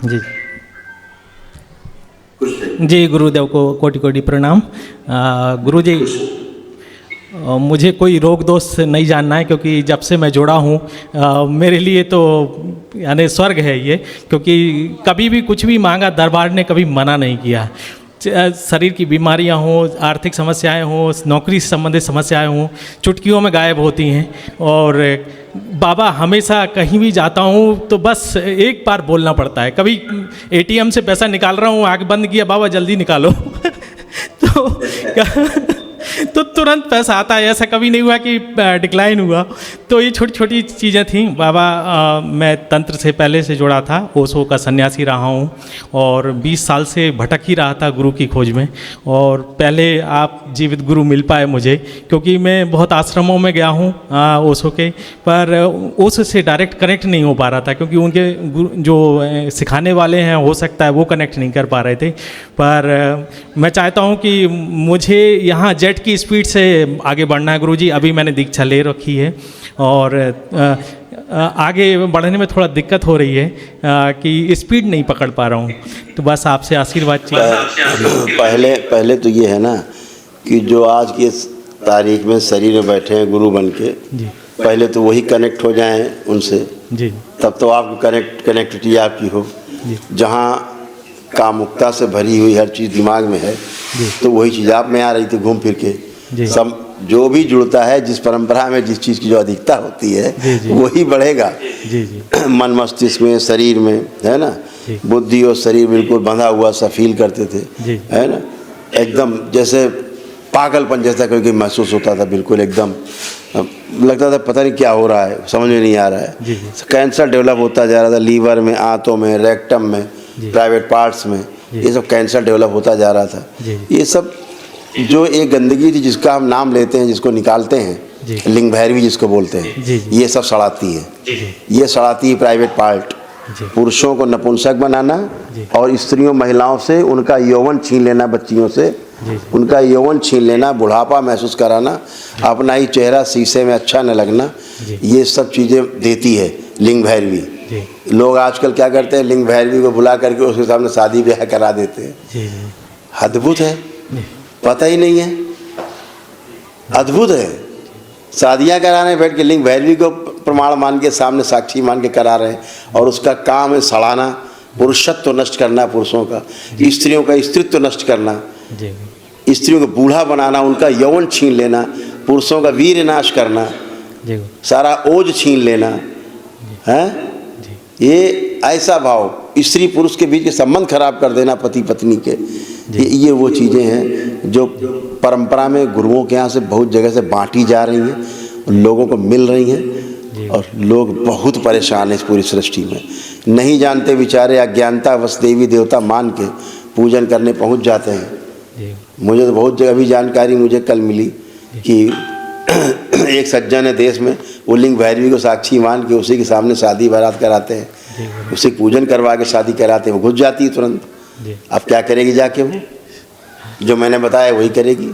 जी जी, गुरुदेव को कोटि कोटि प्रणाम। गुरु जी, मुझे कोई रोग दोष नहीं जानना है, क्योंकि जब से मैं जुड़ा हूँ मेरे लिए तो यानी स्वर्ग है ये, क्योंकि कभी भी कुछ भी मांगा दरबार ने कभी मना नहीं किया। शरीर की बीमारियां हों, आर्थिक समस्याएं हों, नौकरी से संबंधित समस्याएं हों, चुटकियों में गायब होती हैं। और बाबा, हमेशा कहीं भी जाता हूँ तो बस एक बार बोलना पड़ता है। कभी एटीएम से पैसा निकाल रहा हूँ, आँख बंद किया, बाबा जल्दी निकालो तो तुरंत पैसा आता है। ऐसा कभी नहीं हुआ कि डिक्लाइन हुआ। तो ये छोटी छोटी चीज़ें थीं। बाबा, मैं तंत्र से पहले से जुड़ा था, ओशो का सन्यासी रहा हूँ और 20 साल से भटक ही रहा था गुरु की खोज में। और पहले आप जीवित गुरु मिल पाए मुझे, क्योंकि मैं बहुत आश्रमों में गया हूँ ओशो के, पर ओशो से डायरेक्ट कनेक्ट नहीं हो पा रहा था, क्योंकि उनके जो सिखाने वाले हैं हो सकता है वो कनेक्ट नहीं कर पा रहे थे। पर मैं चाहता हूँ कि मुझे यहाँ जेट की स्पीड से आगे बढ़ना है गुरुजी। अभी मैंने दीक्षा ले रखी है और आगे बढ़ने में थोड़ा दिक्कत हो रही है कि स्पीड नहीं पकड़ पा रहा हूँ। तो बस आपसे आशीर्वाद चाहिए। पहले तो ये है ना कि जो आज की तारीख में शरीर में बैठे हैं गुरु बन के, पहले तो वही कनेक्ट हो जाएं उनसे जी, तब तो आपकी कनेक्टिविटी आपकी हो। जहाँ कामुकता से भरी हुई हर चीज़ दिमाग में है, तो वही चीज़ आप में आ रही थी घूम फिर के। सब जो भी जुड़ता है, जिस परंपरा में जिस चीज़ की जो अधिकता होती है वही बढ़ेगा। मन मस्तिष्क में, शरीर में, है ना। बुद्धि और शरीर बिल्कुल बंधा हुआ सा फील करते थे, है ना। एकदम जैसे पागलपन जैसा कोई महसूस होता था, बिल्कुल एकदम लगता था पता नहीं क्या हो रहा है, समझ में नहीं आ रहा है। कैंसर डेवलप होता जा रहा था लीवर में, आंतों में, रेक्टम में, प्राइवेट पार्ट्स में, ये सब कैंसर डेवलप होता जा रहा था। ये सब जो एक गंदगी थी जिसका हम नाम लेते हैं, जिसको निकालते हैं, लिंग भैरवी जिसको बोलते हैं, ये सब सड़ाती है। ये सड़ाती है प्राइवेट पार्ट। पुरुषों को नपुंसक बनाना और स्त्रियों महिलाओं से उनका यौवन छीन लेना, बच्चियों से उनका यौवन छीन लेना, बुढ़ापा महसूस कराना, अपना ही चेहरा शीशे में अच्छा न लगना, ये सब चीज़ें देती है लिंग भैरवी। लोग आजकल क्या करते हैं, लिंग भैरवी को बुला करके उसके सामने शादी ब्याह करा देते हैं। अद्भुत है, पता ही नहीं है, अद्भुत है। शादियां करा रहे हैं बैठ के, लिंग भैरवी को प्रमाण मान के सामने साक्षी मान के करा रहे हैं, और उसका काम है सड़ाना, पुरुषत्व नष्ट करना पुरुषों का, स्त्रियों का स्त्रीत्व नष्ट करना, स्त्रियों को बूढ़ा बनाना, उनका यौवन छीन लेना, पुरुषों का वीर नाश करना, सारा ओज छीन लेना है। ये ऐसा भाव, स्त्री पुरुष के बीच के संबंध खराब कर देना, पति पत्नी के, ये वो चीज़ें हैं जो परंपरा में गुरुओं के यहाँ से बहुत जगह से बांटी जा रही हैं, लोगों को मिल रही हैं, और लोग बहुत परेशान हैं इस पूरी सृष्टि में। नहीं जानते बेचारे, अज्ञानता वश देवी देवता मान के पूजन करने पहुँच जाते हैं। मुझे तो बहुत जगह भी जानकारी मुझे कल मिली कि एक सज्जन है देश में, वो लिंग भैरवी को साक्षी मान के उसी के सामने शादी बारात कराते हैं, उसे पूजन करवा के शादी कराते हैं, वो घुस जाती है तुरंत। अब क्या करेगी जाके, वो जो मैंने बताया वही करेगी,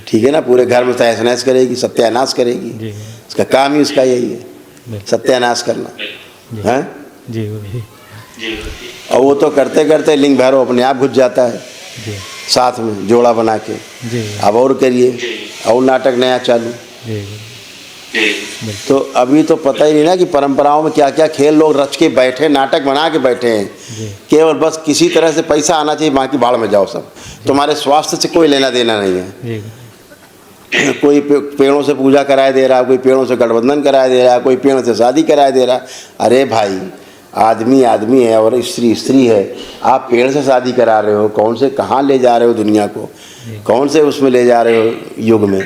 ठीक है ना। पूरे घर में तहस नहस करेगी, सत्यानाश करेगी, उसका काम ही उसका यही है, सत्यानाश करना है। और वो तो करते करते लिंग भैरव अपने आप घुस जाता है साथ में जोड़ा बना के। अब और करिए, और नाटक नया चालू। तो अभी तो पता ही नहीं ना कि परंपराओं में क्या क्या खेल लोग रच के बैठे, नाटक बना के बैठे हैं। केवल बस किसी तरह से पैसा आना चाहिए, बाकी बाढ़ में जाओ सब, तुम्हारे स्वास्थ्य से कोई लेना देना नहीं है। कोई पेड़ों से पूजा कराए दे रहा, कोई पेड़ों से गठबंधन कराए दे रहा, कोई पेड़ों से शादी कराए दे रहा। अरे भाई, आदमी आदमी है और स्त्री स्त्री है, आप पेड़ से शादी करा रहे हो, कौन से कहाँ ले जा रहे हो दुनिया को, कौन से उसमें ले जा रहे हो युग में।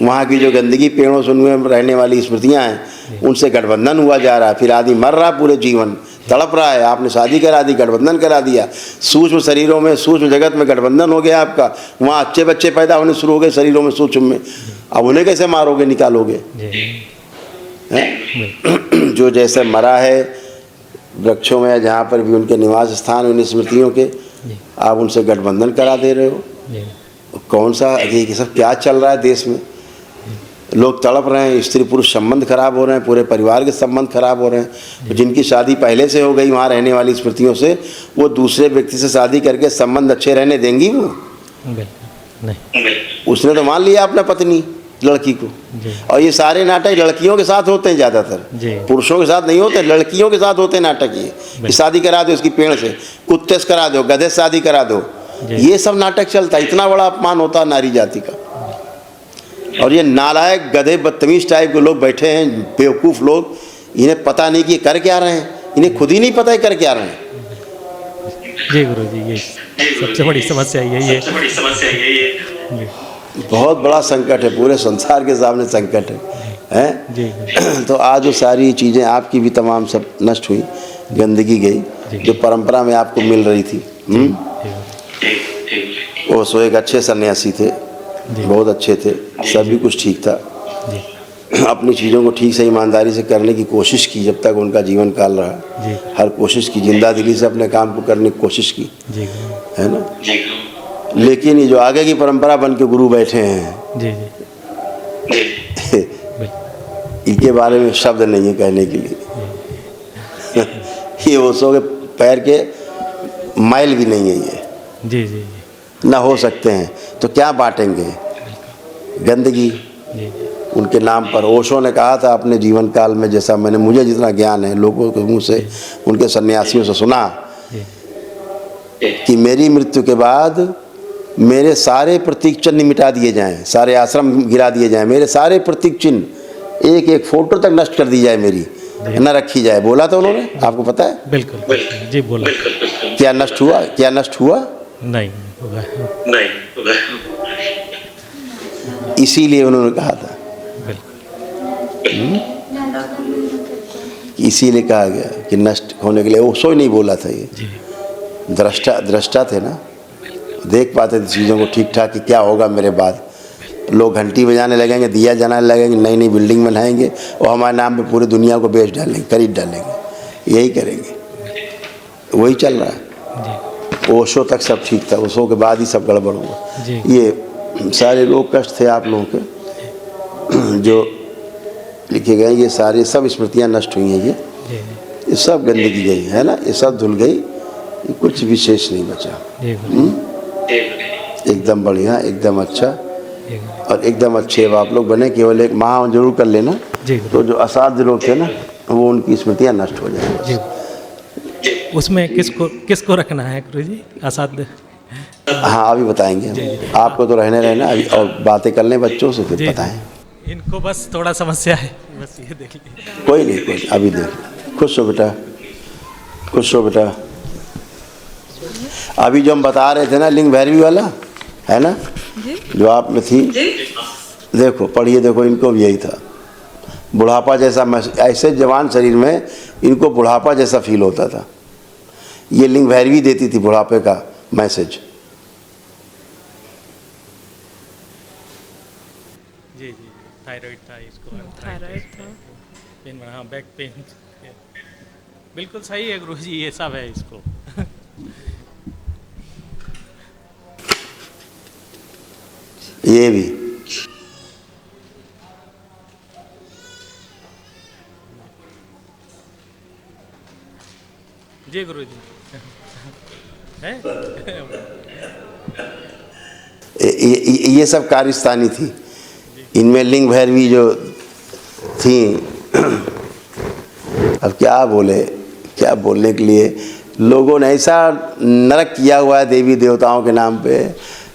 वहाँ की जो गंदगी पेड़ों से उनमें रहने वाली स्मृतियाँ हैं, उनसे गठबंधन हुआ जा रहा है। फिर आदमी मर रहा पूरे जीवन, तड़प रहा है। आपने शादी करा दी, गठबंधन करा दिया, सूक्ष्म शरीरों में, सूक्ष्म जगत में गठबंधन हो गया आपका। वहाँ अच्छे बच्चे पैदा होने शुरू हो गए शरीरों में, सूक्ष्म में। अब उन्हें कैसे मारोगे, निकालोगे? जो जैसे मरा है वृक्षों में, जहाँ पर भी उनके निवास स्थान, उन स्मृतियों के, आप उनसे गठबंधन करा दे रहे हो। कौन सा, ये सब क्या चल रहा है देश में? लोग तड़प रहे हैं, स्त्री पुरुष संबंध खराब हो रहे हैं, पूरे परिवार के संबंध खराब हो रहे हैं। तो जिनकी शादी पहले से हो गई वहाँ रहने वाली स्मृतियों से, वो दूसरे व्यक्ति से शादी करके संबंध अच्छे रहने देंगी वो? नहीं। उसने तो मान लिया अपना पत्नी लड़की को। और ये सारे नाटक लड़कियों के साथ होते हैं ज़्यादातर, पुरुषों के साथ नहीं होते, लड़कियों के साथ होते हैं नाटक। ये शादी करा दो इसकी पेड़ से, कुत्ते से करा दो, गधे से शादी करा दो, ये सब नाटक चलता है। इतना बड़ा अपमान होता है नारी जाति का। और ये नालायक गधे बदतमीज टाइप के लोग बैठे हैं, बेवकूफ़ लोग, इन्हें पता नहीं कि कर क्या रहे हैं, इन्हें खुद ही नहीं पता है कर क्या रहे हैं। जी गुरु जी, ये सबसे बड़ी समस्या यही है। बहुत बड़ा संकट है, पूरे संसार के सामने संकट है जी। तो आज वो सारी चीज़ें आपकी भी तमाम सब नष्ट हुई, गंदगी गई जो परंपरा में आपको मिल रही थी। वो सो एक अच्छे सन्यासी थे, बहुत अच्छे थे, सभी कुछ ठीक था। अपनी चीज़ों को ठीक से ईमानदारी से करने की कोशिश की जब तक उनका जीवन काल रहा। हर कोशिश की, जिंदा दिली से अपने काम को करने की कोशिश की, है ना। लेकिन ये जो आगे की परंपरा बन के गुरु बैठे हैं, इनके बारे में शब्द नहीं है कहने के लिए। ये ओशो के पैर के मैल भी नहीं है ये, ना हो सकते हैं। तो क्या बांटेंगे? गंदगी उनके नाम पर। ओशो ने कहा था अपने जीवन काल में, जैसा मैंने, मुझे जितना ज्ञान है लोगों के मुंह से, उनके सन्यासियों से सुना, कि मेरी मृत्यु के बाद मेरे सारे प्रतीक चिन्ह मिटा दिए जाएं, सारे आश्रम गिरा दिए जाएं, मेरे सारे प्रतीक चिन्ह, एक एक फोटो तक नष्ट कर दी जाए मेरी, न रखी जाए। बोला था उन्होंने, आपको पता है? बिल्कुल जी, बोला। क्या नष्ट हुआ? क्या नष्ट हुआ? नहीं। इसीलिए उन्होंने कहा था, इसीलिए कहा गया कि नष्ट होने के लिए। ओशो ही नहीं बोला था, ये दृष्टा थे ना, देख पाते थे चीज़ों को ठीक ठाक कि क्या होगा मेरे बाद। लोग घंटी बजाने लगेंगे, दिया जलाने लगेंगे, नई नई बिल्डिंग बनाएंगे और हमारे नाम पे पूरी दुनिया को बेच डालेंगे, खरीद डालेंगे, यही करेंगे। वही चल रहा है। ओशो तक सब ठीक था, ओशो के बाद ही सब गड़बड़ हुआ। ये सारे रोग कष्ट थे आप लोगों के जो लिखे गए, ये सारे सब स्मृतियाँ नष्ट हुई हैं। ये सब गंदगी गई है ना, ये सब धुल गई, कुछ विशेष नहीं बचा। एकदम बढ़िया, एकदम अच्छा, और एकदम अच्छे अब आप लोग बने। केवल एक माह जरूर कर लेना, तो जो असाध्य लोग थे ना, वो उनकी स्मृतियाँ नष्ट हो जाएंगी। उसमें किसको रखना है गुरु जी? असाध्य? हाँ, अभी बताएंगे। आपको तो रहना अभी, और बातें कर लें बच्चों से, फिर बताएं। इनको बस थोड़ा समस्या है, बस ये देख लीजिए। कोई नहीं, अभी देख। खुश हो बेटा, खुश हो बेटा। अभी जो हम बता रहे थे ना, लिंग भैरवी वाला है ना, जो आप में थी, देखो पढ़िए, देखो इनको भी यही था। बुढ़ापा जैसा, ऐसे जवान शरीर में इनको बुढ़ापा जैसा फील होता था। ये लिंग भैरवी देती थी बुढ़ापे का मैसेज। जी, थायराइड था इसको, थायराइड था, पेन, हाँ, बैक पेन। बिल्कुल सही है गुरु जी, ये सब है इसको। ये भी जी गुरु जी है। ये सब कार्यस्थानी थी। इनमें लिंग भैरवी जो थी, अब क्या बोले, क्या बोलने के लिए। लोगों ने ऐसा नरक किया हुआ है देवी देवताओं के नाम पे।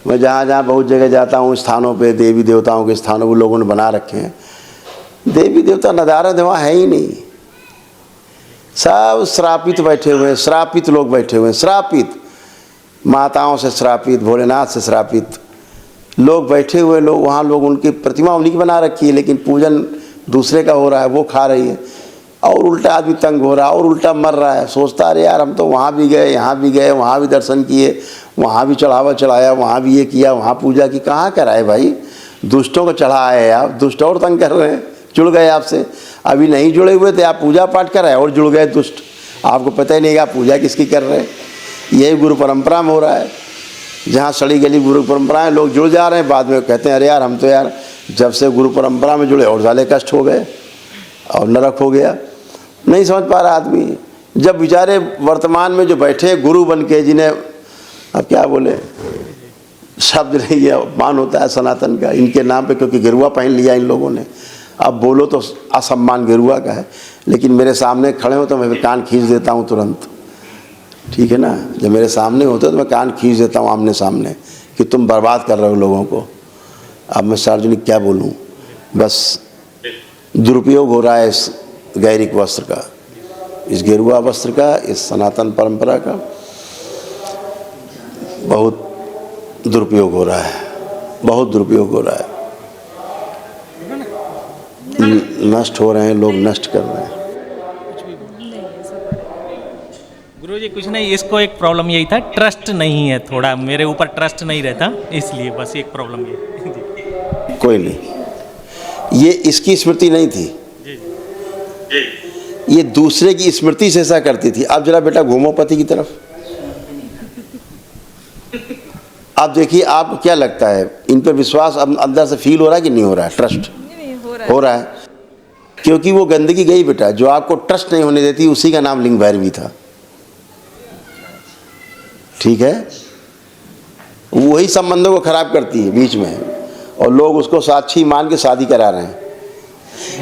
मैं जहाँ जहाँ बहुत जगह जाता हूँ, स्थानों पे देवी देवताओं के स्थानों को लोगों ने बना रखे हैं। देवी देवता नदारद वहाँ है ही नहीं, सब श्रापित बैठे हुए हैं, श्रापित लोग बैठे हुए हैं, श्रापित माताओं से श्रापित, भोलेनाथ से श्रापित लोग बैठे हुए। लोग वहाँ, लोग उनकी प्रतिमा उन्हीं की बना रखी है, लेकिन पूजन दूसरे का हो रहा है, वो खा रही है, और उल्टा आदमी तंग हो रहा है, और उल्टा मर रहा है। सोचता अरे यार, हम तो वहाँ भी गए, यहाँ भी गए, वहाँ भी दर्शन किए, वहाँ भी चढ़ावा चढ़ाया, वहाँ भी ये किया, वहाँ पूजा की। कहाँ कराए भाई? दुष्टों को चढ़ाए आप, दुष्ट और तंग कर रहे हैं, जुड़ गए आपसे। अभी नहीं जुड़े हुए थे, आप पूजा पाठ कर रहे हैं और जुड़ गए दुष्ट। आपको पता ही नहीं कि आप पूजा किसकी कर रहे हैं। यही गुरु परंपरा में हो रहा है, जहाँ सड़ी गली गुरु परंपराएं, लोग जुड़ जा रहे हैं, बाद में कहते हैं अरे यार, हम तो यार जब से गुरु परंपरा में जुड़े और ज़्यादा कष्ट हो गए और नरक हो गया। नहीं समझ पा रहा आदमी। जब बेचारे वर्तमान में जो बैठे गुरु बन के, जिन्हें अब क्या बोले, शब्द नहीं है, अपमान होता है सनातन का इनके नाम पे, क्योंकि गिरुआ पहन लिया इन लोगों ने। अब बोलो तो असम्मान गिरुआ का है, लेकिन मेरे सामने खड़े हो तो मैं कान खींच देता हूँ तुरंत, ठीक है ना। जब मेरे सामने होते तो मैं कान खींच देता हूँ आमने सामने कि तुम बर्बाद कर रहे हो लोगों को। अब मैं सार्वजनिक क्या बोलूँ, बस दुरुपयोग हो रहा है इस गैरिक वस्त्र का, इस गेरुआ वस्त्र का, इस सनातन परंपरा का बहुत दुरुपयोग हो रहा है, बहुत दुरुपयोग हो रहा है। नष्ट हो रहे हैं लोग, नष्ट कर रहे हैं। गुरुजी कुछ नहीं, इसको एक प्रॉब्लम यही था, ट्रस्ट नहीं है, थोड़ा मेरे ऊपर ट्रस्ट नहीं रहता, इसलिए बस एक प्रॉब्लम ये। कोई नहीं, ये इसकी स्मृति नहीं थी, ये दूसरे की स्मृति से ऐसा करती थी। अब जरा बेटा घूमो पति की तरफ। आप देखिए, आपको क्या लगता है, इन पर विश्वास अब अंदर से फील हो रहा है कि नहीं हो रहा है? ट्रस्ट हो रहा है, क्योंकि वो गंदगी गई बेटा। जो आपको ट्रस्ट नहीं होने देती उसी का नाम लिंग भैरवी था, ठीक है। वही संबंधों को खराब करती है बीच में, और लोग उसको साक्षी मान के शादी करा रहे हैं।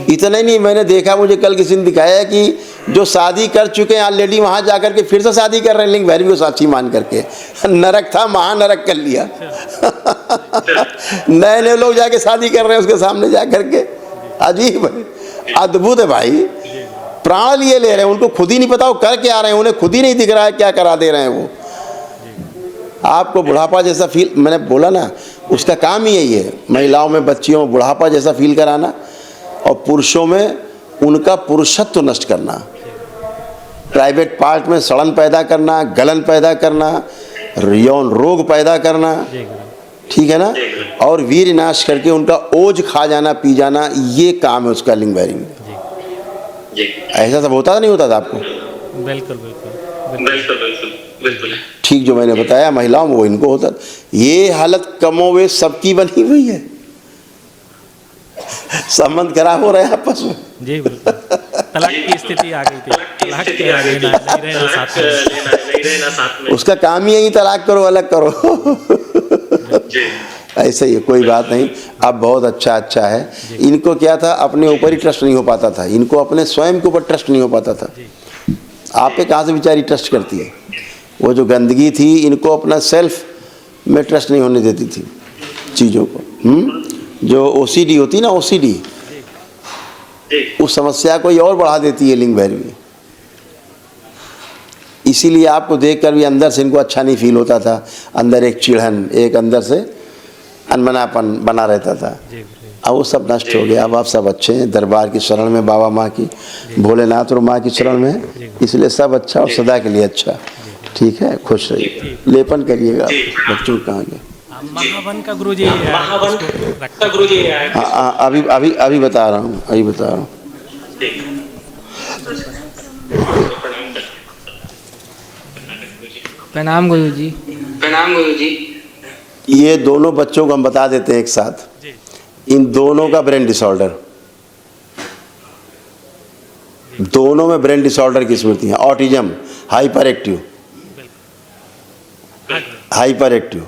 इतना ही नहीं, मैंने देखा, मुझे कल किसी ने दिखाया कि जो शादी कर चुके हैं ऑलरेडी, वहां जाकर के फिर से शादी कर रहे हैं लिंग भैरवी को साक्षी मान करके। नरक था, महानरक कर लिया। नए नए लोग जाके शादी कर रहे हैं उसके सामने जा करके। अजीब है, अद्भुत है भाई। प्राण लिए ले रहे हैं, उनको खुद ही नहीं पता वो कर क्या आ रहे हैं, उन्हें खुद ही नहीं दिख रहा है क्या करा दे रहे हैं वो। आपको बुढ़ापा जैसा फील, मैंने बोला ना, उसका काम ही यही है, महिलाओं में, बच्चियों में बुढ़ापा जैसा फील कराना, और पुरुषों में उनका पुरुषत्व नष्ट करना, प्राइवेट पार्ट में सड़न पैदा करना, गलन पैदा करना, यौन रोग पैदा करना, ठीक है ना, और वीर नाश करके उनका ओज खा जाना, पी जाना, ये काम है उसका लिंग भैरवी में। ऐसा सब होता नहीं होता था आपको? बिल्कुल बिल्कुल बिल्कुल बिल्कुल ठीक, जो मैंने बताया महिलाओं में वो इनको होता। ये हालत कमोवेश सबकी बनी हुई है। संबंध खराब हो रहे हैं आपस में। जी बिल्कुल, तलाक की स्थिति आ गई थी, तलाक के नहीं रहना साथ में। उसका काम ही यही, तलाक करो, अलग करो। ऐसे ही, कोई बात नहीं। अब बहुत अच्छा है। इनको क्या था, अपने ऊपर ही ट्रस्ट नहीं हो पाता था, इनको अपने स्वयं के ऊपर ट्रस्ट नहीं हो पाता था। आप पे कहाँ से बेचारी ट्रस्ट करती है? वो जो गंदगी थी, इनको अपना सेल्फ में ट्रस्ट नहीं होने देती थी चीज़ों को। जो OCD होती ना, OCD, उस समस्या को ये और बढ़ा देती है लिंग भैरवी। इसीलिए आपको देखकर भी अंदर से इनको अच्छा नहीं फील होता था, अंदर एक चिढ़न, एक अंदर से अनबनापन बना रहता था। अब वो सब नष्ट हो गया। अब आप सब अच्छे हैं, दरबार की शरण में, बाबा माँ की, भोलेनाथ और माँ की शरण में, इसलिए सब अच्छा और सदा के लिए अच्छा। ठीक है, खुश रहिए, लेपन करिएगा। बच्चों कहाँ गए? महावन का गुरुजी, महावन का गुरुजी, अभी बता रहा हूँ, अभी बता रहा हूँ। प्रणाम गुरुजी। प्रणाम गुरुजी। ये दोनों बच्चों को हम बता देते हैं एक साथ। इन दोनों का ब्रेन डिसऑर्डर, दोनों में ब्रेन डिसऑर्डर की स्मृति है। ऑटिज्म, हाइपर एक्टिव,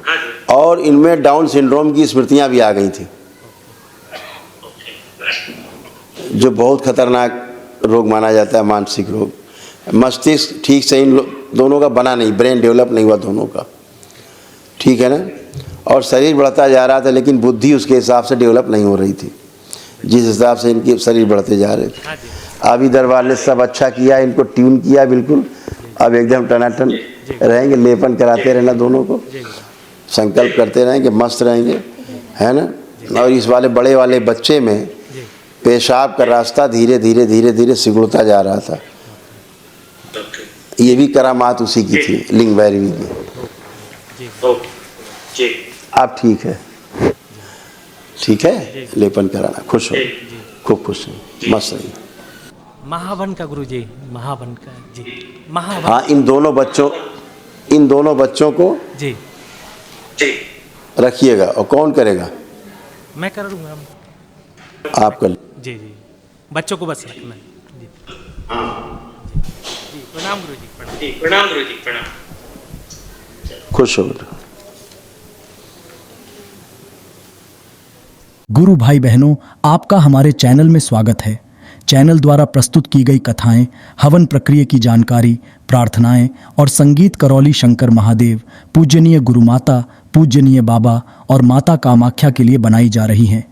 और इनमें डाउन सिंड्रोम की स्मृतियां भी आ गई थी, जो बहुत खतरनाक रोग माना जाता है, मानसिक रोग। मस्तिष्क ठीक से इन दोनों का बना नहीं, ब्रेन डेवलप नहीं हुआ दोनों का, ठीक है ना। और शरीर बढ़ता जा रहा था, लेकिन बुद्धि उसके हिसाब से डेवलप नहीं हो रही थी, जिस हिसाब से इनके शरीर बढ़ते जा रहे थे। अभी दरबार ने सब अच्छा किया, इनको ट्यून किया बिल्कुल, अब एकदम टनाटन रहेंगे। लेपन कराते रहना दोनों को, संकल्प करते रहेंगे, मस्त रहेंगे, है ना। और इस वाले बड़े वाले बच्चे में पेशाब का रास्ता धीरे धीरे धीरे धीरे सिकुड़ता जा रहा था। ये भी करामात उसी की थी, लिंग भैरवी की। आप ठीक है, ठीक है, लेपन कराना, खुश हो, खूब खुश हो, मस्त रहिए। महावन का गुरुजी, महावन का जी, महावन। हाँ, इन दोनों बच्चों को जी रखिएगा। और कौन करेगा? मैं कर लूँगा। आप कर जी जी, बच्चों को बस रखना है जी। जी प्रणाम गुरु जी, प्रणाम जी, प्रणाम गुरु जी, प्रणाम। खुश हो बेटा। गुरु भाई बहनों, आपका हमारे चैनल में स्वागत है। चैनल द्वारा प्रस्तुत की गई कथाएं, हवन प्रक्रिया की जानकारी, प्रार्थनाएं और संगीत करौली शंकर महादेव, पूजनीय गुरु माता, पूजनीय बाबा और माता कामाख्या के लिए बनाई जा रही हैं।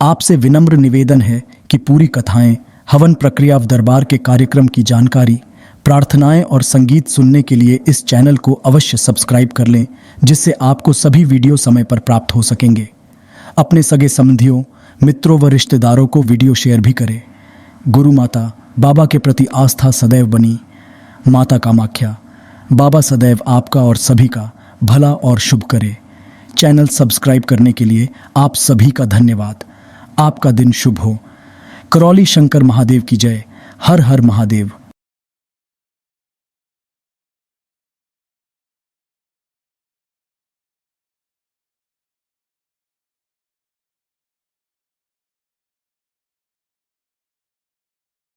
आपसे विनम्र निवेदन है कि पूरी कथाएं, हवन प्रक्रिया दरबार के कार्यक्रम की जानकारी, प्रार्थनाएं और संगीत सुनने के लिए इस चैनल को अवश्य सब्सक्राइब कर लें, जिससे आपको सभी वीडियो समय पर प्राप्त हो सकेंगे। अपने सगे संबंधियों, मित्रों व रिश्तेदारों को वीडियो शेयर भी करें। गुरु माता, बाबा के प्रति आस्था सदैव बनी। माता कामाख्या, बाबा सदैव आपका और सभी का भला और शुभ करे। चैनल सब्सक्राइब करने के लिए आप सभी का धन्यवाद। आपका दिन शुभ हो। करौली शंकर महादेव की जय। हर हर महादेव।